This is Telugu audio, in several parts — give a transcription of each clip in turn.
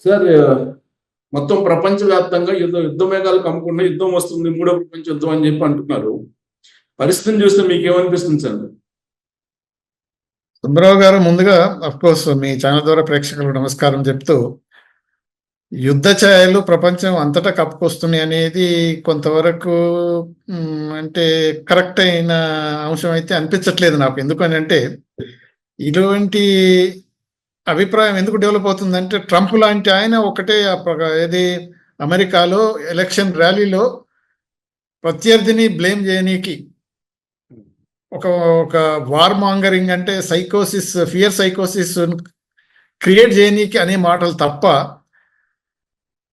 సార్ మొత్తం ప్రపంచవ్యాప్తంగా యుద్ధ మేఘాలు కమ్ముకున్న యుద్ధం వస్తుంది, మూడో ప్రపంచ యుద్ధం అని చెప్పి అంటున్నారు. పరిస్థితిని చూస్తే మీకేమనిపిస్తుంది సార్? సుబ్బారావు గారు, ముందుగా కోర్స్ మీ ఛానల్ ద్వారా ప్రేక్షకులకు నమస్కారం చెప్తూ, యుద్ధ ఛాయలు ప్రపంచం అంతటా కప్పుకొస్తున్నాయి అనేది కొంతవరకు అంటే కరెక్ట్ అయిన అంశం అయితే అనిపించట్లేదు నాకు. ఎందుకని అంటే ఇటువంటి అభిప్రాయం ఎందుకు డెవలప్ అవుతుందంటే, ట్రంప్ లాంటి ఆయన ఒకటే ఏది అమెరికాలో ఎలక్షన్ ర్యాలీలో ప్రత్యర్థిని బ్లేమ్ చేయనీకి ఒక ఒక వార్ మాంగరింగ్ అంటే సైకోసిస్, ఫియర్ సైకోసిస్ క్రియేట్ చేయనీకి అనే మాటలు తప్ప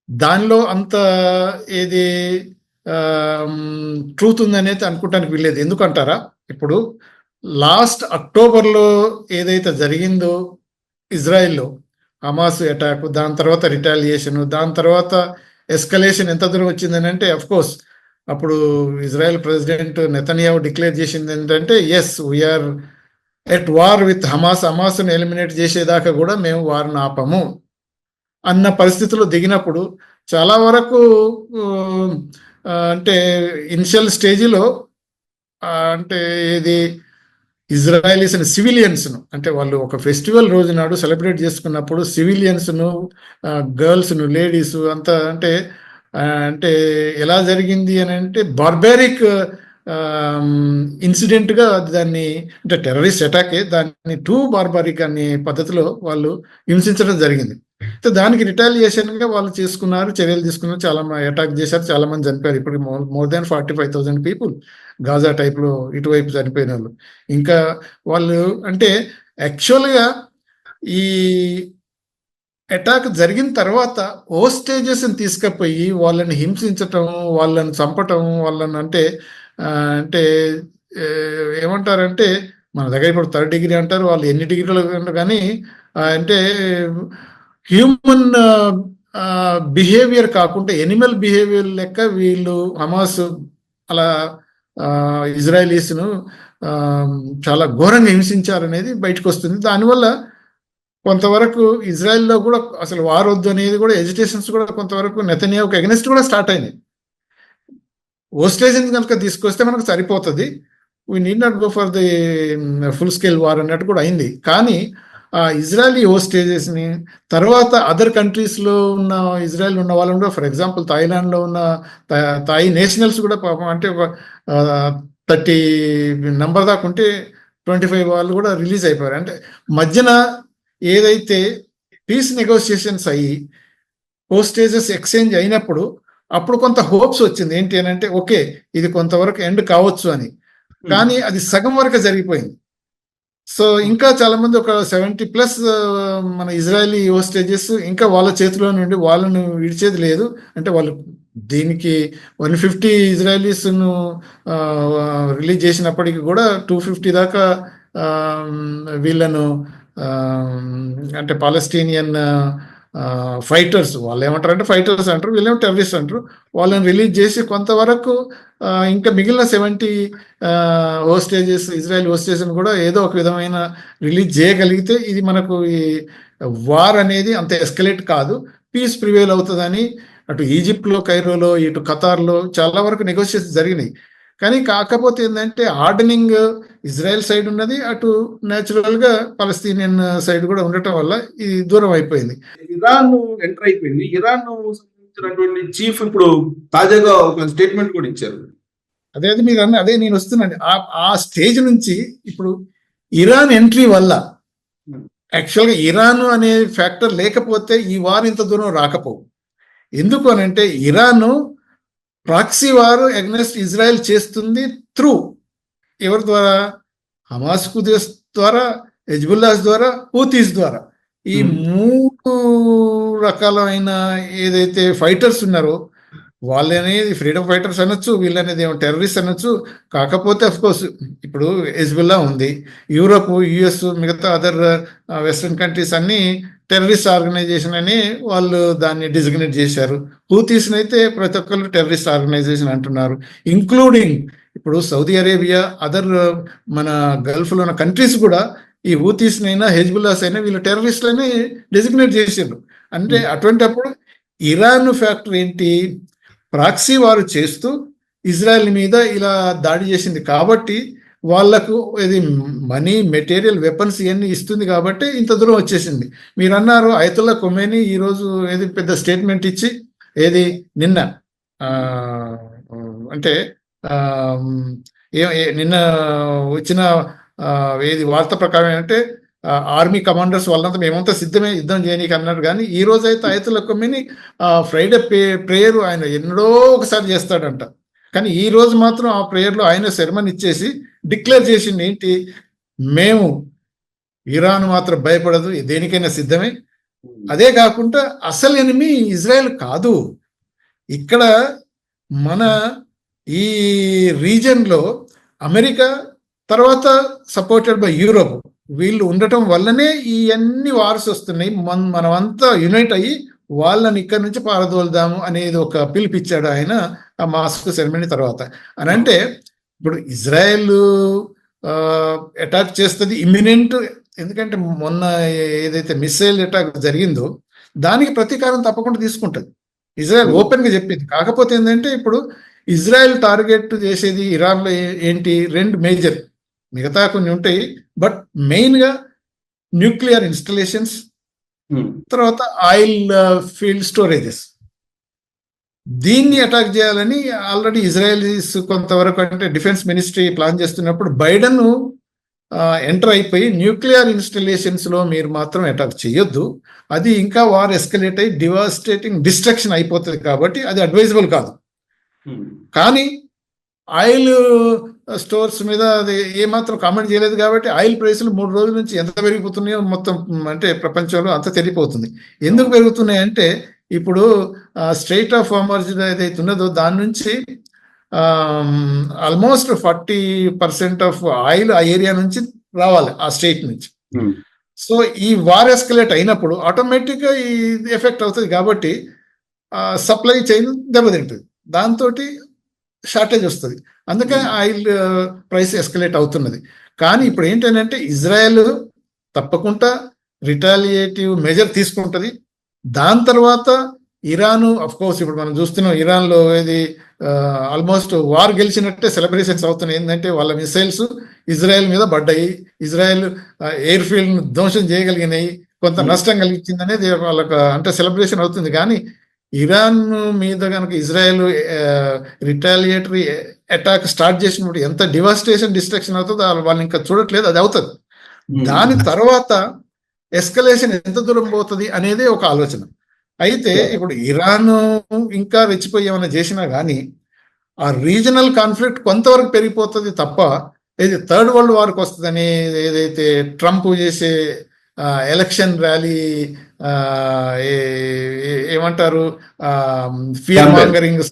దానిలో అంత ఏది ట్రూత్ ఉందనేది అనుకోవటానికి వీల్లేదు. ఎందుకంటారా, ఇప్పుడు లాస్ట్ అక్టోబర్లో ఏదైతే జరిగిందో ఇజ్రాయెల్లో హమాస్ అటాక్, దాని తర్వాత రిటాలియేషన్, దాని తర్వాత ఎస్కలేషన్ ఎంత దూరం వచ్చిందని అంటే, కోర్స్ అప్పుడు ఇజ్రాయెల్ ప్రెసిడెంట్ నెతన్యాహు డిక్లేర్ చేసింది ఏంటంటే, yes we are at war with హమాస్ను ఎలిమినేట్ చేసేదాకా కూడా మేము వారిని ఆపము అన్న పరిస్థితుల్లో దిగినప్పుడు చాలా వరకు అంటే ఇనిషియల్ స్టేజ్లో అంటే ఇది ఇజ్రాయలీస్ని సివిలియన్స్ను, అంటే వాళ్ళు ఒక ఫెస్టివల్ రోజు నాడు సెలబ్రేట్ చేసుకున్నప్పుడు సివిలియన్స్ను, గర్ల్స్ను, లేడీస్ అంతా అంటే అంటే ఎలా జరిగింది అని అంటే బార్బారిక్ ఇన్సిడెంట్గా దాన్ని, అంటే టెర్రరిస్ట్ అటాకే, దాన్ని టూ బార్బారిక్ అనే పద్ధతిలో వాళ్ళు హింసించడం జరిగింది. దానికి రిటాలియేషన్గా వాళ్ళు చేసుకున్నారు, చర్యలు తీసుకున్నారు, చాలా అటాక్ చేశారు, చాలా మంది చనిపోయారు. ఇప్పుడు మోర్ దాన్ 45,000 పీపుల్ గాజా టైప్లో ఇటువైపు చనిపోయిన వాళ్ళు. ఇంకా వాళ్ళు అంటే యాక్చువల్గా ఈ అటాక్ జరిగిన తర్వాత హోస్టేజెస్ని తీసుకుపోయి వాళ్ళని హింసించటం, వాళ్ళని చంపటం, వాళ్ళని అంటే అంటే ఏమంటారంటే, మన దగ్గర ఇప్పుడు 3rd డిగ్రీ అంటారు, వాళ్ళు ఎన్ని డిగ్రీలు కానీ అంటే హ్యూమన్ బిహేవియర్ కాకుండా ఎనిమల్ బిహేవియర్ లెక్క వీళ్ళు హమాస్ అలా ఇజ్రాయలీస్ను చాలా ఘోరంగా హింసించారనేది బయటకు వస్తుంది. దానివల్ల కొంతవరకు ఇజ్రాయెల్లో కూడా అసలు వార్ వద్దు అనేది కూడా ఎజిటేషన్స్ కూడా కొంతవరకు నెతన్యాహుకు అగెనిస్ట్ కూడా స్టార్ట్ అయినాయి. హోస్టేజెస్ కనుక తీసుకొస్తే మనకు సరిపోతుంది, we need not go for the full scale war అన్నట్టు కూడా అయింది. కానీ ఇజ్రాయలీ హోస్టేజెస్ని తర్వాత అదర్ కంట్రీస్లో ఉన్న ఇజ్రాయెల్ ఉన్న వాళ్ళని కూడా, ఫర్ ఎగ్జాంపుల్ థాయిలాండ్లో ఉన్న థాయి నేషనల్స్ కూడా పాపం అంటే ఒక 30 నంబర్ దాకా ఉంటే 25 వాళ్ళు కూడా రిలీజ్ అయిపోయారు. అంటే మధ్యన ఏదైతే పీస్ నెగోషియేషన్స్ అయ్యి హోస్టేజెస్ ఎక్స్చేంజ్ అయినప్పుడు అప్పుడు కొంత హోప్స్ వచ్చింది. ఏంటి అని అంటే, ఓకే ఇది కొంతవరకు ఎండ్ కావచ్చు అని. కానీ అది సగం వరకు జరిగిపోయింది. సో ఇంకా చాలా మంది ఒక 70+ మన ఇజ్రాయలీ హోస్టేజెస్ ఇంకా వాళ్ళ చేతిలో నుండి వాళ్ళను విడిచేది లేదు. అంటే వాళ్ళు దీనికి 150 ఇజ్రాయలీస్ను రిలీజ్ చేసినప్పటికీ కూడా 250 దాకా వీళ్ళను అంటే పాలస్తీనియన్ ఫైటర్స్, వాళ్ళు ఏమంటారంటే ఫైటర్స్ అంటారు, వీళ్ళేమో టెర్రరిస్ట్ అంటారు, వాళ్ళని రిలీజ్ చేసి కొంతవరకు ఇంకా మిగిలిన 70 హోస్టేజెస్, ఇజ్రాయెల్ హోస్టేజెస్ని కూడా ఏదో ఒక విధమైన రిలీజ్ చేయగలిగితే ఇది మనకు ఈ వార్ అనేది అంత ఎస్కలేట్ కాదు, పీస్ ప్రివేల్ అవుతుందని అటు ఈజిప్ట్లో, కైరోలో, ఇటు ఖతార్లో చాలా వరకు నెగోషియేషన్ జరిగినాయి. కానీ కాకపోతే ఏంటంటే హార్డనింగ్ ఇజ్రాయెల్ సైడ్ ఉన్నది, అటు న్యాచురల్గా పాలస్తీనియన్ సైడ్ కూడా ఉండటం వల్ల ఇది దూరం అయిపోయింది. ఇరాన్ ఎంటర్ అయిపోయింది. ఇరాన్ సంబంధించినటువంటి చీఫ్ ఇప్పుడు తాజాగా ఒక స్టేట్మెంట్ కూడా ఇచ్చారు. అదే మీరు అదే నేను వస్తున్నాను. ఆ స్టేజ్ నుంచి ఇప్పుడు ఇరాన్ ఎంట్రీ వల్ల యాక్చువల్గా ఇరాన్ అనే ఫ్యాక్టర్ లేకపోతే ఈ వార్ ఇంత దూరం రాకపోవు. ఎందుకు అని అంటే, ఇరాన్ ప్రాక్సీ వారు అగెన్స్ట్ ఇజ్రాయెల్ చేస్తుంది త్రూ ఎవరి ద్వారా? హమాస్ ద్వారా, హెజ్బుల్లాస్ ద్వారా, హూతీస్ ద్వారా. ఈ 3 రకాలైన ఏదైతే ఫైటర్స్ ఉన్నారో వాళ్ళనేది ఫ్రీడమ్ ఫైటర్స్ అనొచ్చు, వీళ్ళనేది ఏమో టెర్రరిస్ట్ అనొచ్చు. కాకపోతే అఫ్కోర్స్ ఇప్పుడు హెజ్బుల్లా ఉంది, యూరోప్, యుఎస్, మిగతా అదర్ వెస్ట్రన్ కంట్రీస్ అన్నీ టెర్రరిస్ట్ ఆర్గనైజేషన్ అని వాళ్ళు దాన్ని డిజిగ్నేట్ చేశారు. హూతీస్ని అయితే ప్రతి ఒక్కరు టెర్రరిస్ట్ ఆర్గనైజేషన్ అంటున్నారు, ఇంక్లూడింగ్ ఇప్పుడు సౌదీ అరేబియా, అదర్ మన గల్ఫ్లో ఉన్న కంట్రీస్ కూడా ఈ హూతీస్నైనా హెజ్బుల్లాస్ అయినా వీళ్ళు టెర్రరిస్టులని డెసిగ్నేట్ చేసిండ్రు. అంటే అటువంటిప్పుడు ఇరాన్ ఫ్యాక్టర్ ఏంటి, ప్రాక్సీ వారు చేస్తూ ఇజ్రాయెల్ మీద ఇలా దాడి చేసింది కాబట్టి వాళ్లకు ఇది మనీ, మెటీరియల్, వెపన్స్ ఇవన్నీ ఇస్తుంది కాబట్టి ఇంత దూరం వచ్చేసింది. మీరు అన్నారు అయతుల్లా ఖొమేనీ ఈరోజు ఏది పెద్ద స్టేట్మెంట్ ఇచ్చి ఏది నిన్న అంటే నిన్న వచ్చిన ఏది వార్త ప్రకారం ఏంటంటే ఆర్మీ కమాండర్స్ వాళ్ళంతా మేమంతా సిద్ధమే యుద్ధం చేయనీకి అన్నారు. కానీ ఈ రోజు అయితే అయతుల్లా ఖొమేనీ ఫ్రైడే ప్రేయర్ ఆయన ఎన్నడో ఒకసారి చేస్తాడంట. కానీ ఈ రోజు మాత్రం ఆ ప్రేయర్లో ఆయన సెరమన్ ఇచ్చేసి డిక్లేర్ చేసింది ఏంటి, మేము ఇరాన్ మాత్రం భయపడదు, దేనికైనా సిద్ధమే. అదే కాకుండా అసలు ఎనిమి ఇజ్రాయెల్ కాదు, ఇక్కడ మన ఈ రీజన్లో అమెరికా తర్వాత సపోర్టెడ్ బై యూరోప్ వీళ్ళు ఉండటం వల్లనే ఈ అన్ని వార్స్ వస్తున్నాయి. మనమంతా యునైట్ అయ్యి వాళ్ళని ఇక్కడ నుంచి పారదోలుదాము అనేది ఒక పిలిపిచ్చాడు ఆయన ఆ మాస్క్ సెరమనీ తర్వాత. అని అంటే ఇప్పుడు ఇజ్రాయెల్ అటాక్ చేస్తుంది ఇమ్మినెంట్, ఎందుకంటే మొన్న ఏదైతే మిసైల్ అటాక్ జరిగిందో దానికి ప్రతీకారం తప్పకుండా తీసుకుంటుంది. ఇజ్రాయెల్ ఓపెన్గా చెప్పింది. కాకపోతే ఏంటంటే ఇప్పుడు ఇజ్రాయెల్ టార్గెట్ చేసేది ఇరాన్లో ఏంటి, రెండు మేజర్, మిగతా కొన్ని ఉంటాయి బట్ మెయిన్గా న్యూక్లియర్ ఇన్స్టలేషన్స్, తర్వాత ఆయిల్ ఫీల్డ్ స్టోరేజెస్. దీన్ని అటాక్ చేయాలని ఆల్రెడీ ఇజ్రాయలీస్ కొంతవరకు అంటే డిఫెన్స్ మినిస్ట్రీ ప్లాన్ చేస్తున్నప్పుడు బైడెన్ ఎంటర్ అయిపోయి న్యూక్లియర్ ఇన్స్టలేషన్స్ లో మీరు మాత్రం అటాక్ చేయొద్దు, అది ఇంకా వార్ ఎస్కలేట్ అయ్యి డివాస్టేటింగ్ డిస్ట్రక్షన్ అయిపోతుంది కాబట్టి అది అడ్వైజబుల్ కాదు. కానీ ఆయిల్ స్టోర్స్ మీద అది ఏమాత్రం కామెంట్ చేయలేదు కాబట్టి ఆయిల్ ప్రైసులు 3 రోజుల నుంచి ఎంత పెరిగిపోతున్నాయో మొత్తం అంటే ప్రపంచంలో అంత తెలిపోతుంది. ఎందుకు పెరుగుతున్నాయంటే ఇప్పుడు స్ట్రెయిట్ ఆఫ్ హార్మజ్ ఏదైతే ఉన్నదో దాని నుంచి ఆల్మోస్ట్ 40% ఆఫ్ ఆయిల్ ఆ ఏరియా నుంచి రావాలి, ఆ స్టేట్ నుంచి. సో ఈ వార్ ఎస్కలేట్ అయినప్పుడు ఆటోమేటిక్గా ఈ ఎఫెక్ట్ అవుతుంది కాబట్టి సప్లై చైన్ దెబ్బతింటుంది, దాంతో షార్టేజ్ వస్తుంది. అందుకే ఆయిల్ ప్రైస్ ఎస్కలేట్ అవుతున్నది. కానీ ఇప్పుడు ఏంటంటే ఇజ్రాయెల్ తప్పకుండా రిటాలియేటివ్ మెజర్ తీసుకుంటుంది. దాని తర్వాత ఇరాను అఫ్ కోర్స్ ఇప్పుడు మనం చూస్తున్నాం ఇరాన్లో ఏది ఆల్మోస్ట్ వార్ గెలిచినట్టే సెలబ్రేషన్స్ అవుతున్నాయి. ఏంటంటే వాళ్ళ మిసైల్స్ ఇజ్రాయెల్ మీద పడ్డాయి, ఇజ్రాయెల్ ఎయిర్ ఫీల్డ్ ధ్వంసం చేయగలిగినాయి, కొంత నష్టం కలిగించింది అనేది వాళ్ళకు అంటే సెలబ్రేషన్ అవుతుంది. కానీ ఇరాన్ మీద కనుక ఇజ్రాయెల్ రిటాలియేటరీ అటాక్ స్టార్ట్ చేసినప్పుడు ఎంత డివాస్టేషన్ డిస్ట్రక్షన్ అవుతుందో వాళ్ళు ఇంకా చూడట్లేదు, అది అవుతుంది. దాని తర్వాత ఎస్కలేషన్ ఎంత దూరం పోతుంది అనేది ఒక ఆలోచన. అయితే ఇప్పుడు ఇరాన్ ఇంకా రెచ్చిపోయి ఏమైనా చేసినా కానీ ఆ రీజనల్ కాన్ఫ్లిక్ట్ కొంతవరకు పెరిగిపోతుంది తప్ప ఇది థర్డ్ వరల్డ్ వార్కి వస్తుందని ఏదైతే ట్రంప్ చేసే ఎలక్షన్ ర్యాలీ ఏమంటారు ఫియర్ మాంగరింగ్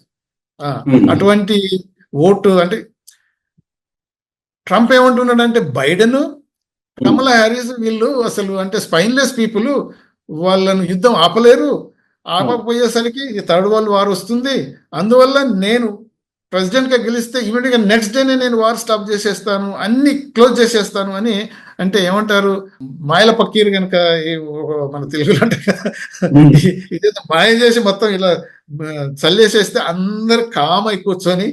అటువంటి ఓటు అంటే ట్రంప్ ఏమంటున్నాడు అంటే బైడెన్, కమలా హ్యారిస్ వీళ్ళు అసలు అంటే స్పైన్లెస్ పీపుల్, వాళ్ళను యుద్ధం ఆపలేరు, ఆపకపోయేసరికి థర్డ్ వరల్డ్ వార్ వస్తుంది, అందువల్ల నేను ప్రెసిడెంట్గా గెలిస్తే ఇమీడియట్గా నెక్స్ట్ డేనే నేను వార్ స్టాప్ చేసేస్తాను, అన్ని క్లోజ్ చేసేస్తాను అని. అంటే ఏమంటారు మాయల పక్కీరు కనుక మన తెలుగులో అంటే ఇదేదో మాయ చేసి మొత్తం ఇలా చల్లేసేస్తే అందరు కామై కూర్చొని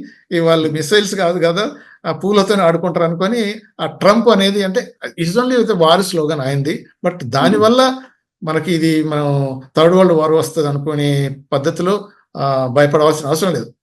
వాళ్ళు మిసైల్స్ కాదు కదా ఆ పూలతోనే ఆడుకుంటారు అనుకొని ఆ ట్రంప్ అనేది అంటే it's only with war slogan అయింది. బట్ దానివల్ల మనకి ఇది మనం థర్డ్ వరల్డ్ వార్ వస్తుంది అనుకునే పద్ధతిలో భయపడవలసిన అవసరం లేదు.